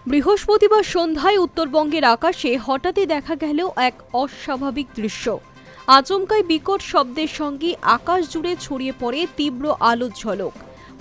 বৃহস্পতিবার সন্ধ্যায় উত্তরবঙ্গের আকাশে হঠাৎই দেখা গেল এক অস্বাভাবিক দৃশ্য। আচমকাই বিকট শব্দের সঙ্গে আকাশ জুড়ে ছড়িয়ে পড়ে তীব্র আলোর ঝলক।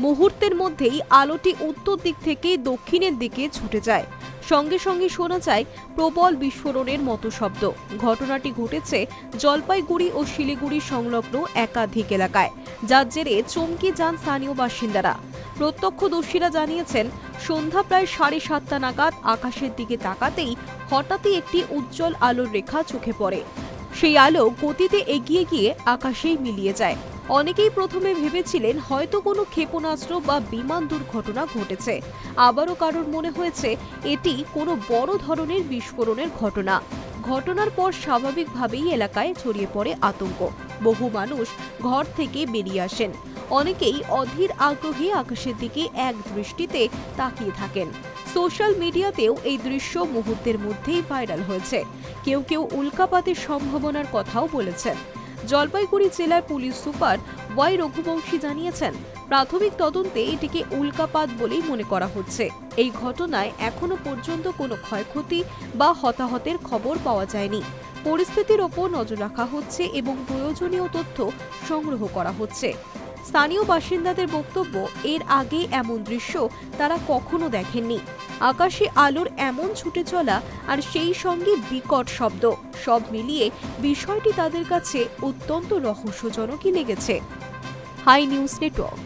মুহূর্তের মধ্যেই আলোটি উত্তর দিক থেকে দক্ষিণের দিকে ছুটে যায়। সঙ্গে সঙ্গে শোনা যায় প্রবল বিস্ফোরণের মতো শব্দ। ঘটনাটি ঘটেছে জলপাইগুড়ি ও শিলিগুড়ি সংলগ্ন একাধিক এলাকায়, যার জেরে চমকে যান স্থানীয় বাসিন্দারা। প্রত্যক্ষদর্শীরা জানিয়েছেন, সন্ধ্যা প্রায় 7:30 নাগাদ আকাশের দিকে তাকাতেই হঠাৎই একটি উজ্জ্বল আলোর রেখা চোখে পড়ে। সেই আলো গতিতে এগিয়ে গিয়ে আকাশেই মিলিয়ে যায়। অনেকেই প্রথমে ভেবেছিলেন হয়তো কোনো ক্ষেপণাস্ত্র বা বিমান দুর্ঘটনা ঘটেছে। আবারও কারোর মনে হয়েছে এটি কোনো বড় ধরনের বিস্ফোরণের ঘটনা। ঘটনার পর স্বাভাবিকভাবেই এলাকায় ছড়িয়ে পড়ে আতঙ্ক। বহু মানুষ ঘর থেকে বেরিয়ে আসেন। অনেকেই অধীর আগ্রহে আকাশের দিকে এক দৃষ্টিতে তাকিয়ে থাকেন। সোশ্যাল মিডিয়াতেও এই দৃশ্য মুহূর্তের মধ্যেই ভাইরাল হয়েছে। কেউ কেউ উল্কাপাতের সম্ভাবনার কথাও বলেছেন। জলপাইগুড়ি জেলার পুলিশ সুপার ওয়াই রঘুবংশী জানিয়েছেন, প্রাথমিক তদন্তে এটিকে উল্কাপাত বলেই মনে করা হচ্ছে। এই ঘটনায় এখনো পর্যন্ত কোনো ক্ষয়ক্ষতি বা হতাহতের খবর পাওয়া যায়নি। পরিস্থিতির ওপর নজর রাখা হচ্ছে এবং প্রয়োজনীয় তথ্য সংগ্রহ করা হচ্ছে। স্থানীয় বাসিন্দাদের বক্তব্য, এর আগে এমন দৃশ্য তারা কখনো দেখেননি। আকাশে আলোর এমন ছুটে চলা আর সেই সঙ্গে বিকট শব্দ, সব মিলিয়ে বিষয়টি তাদের কাছে অত্যন্ত রহস্যজনকই লেগেছে। High news network.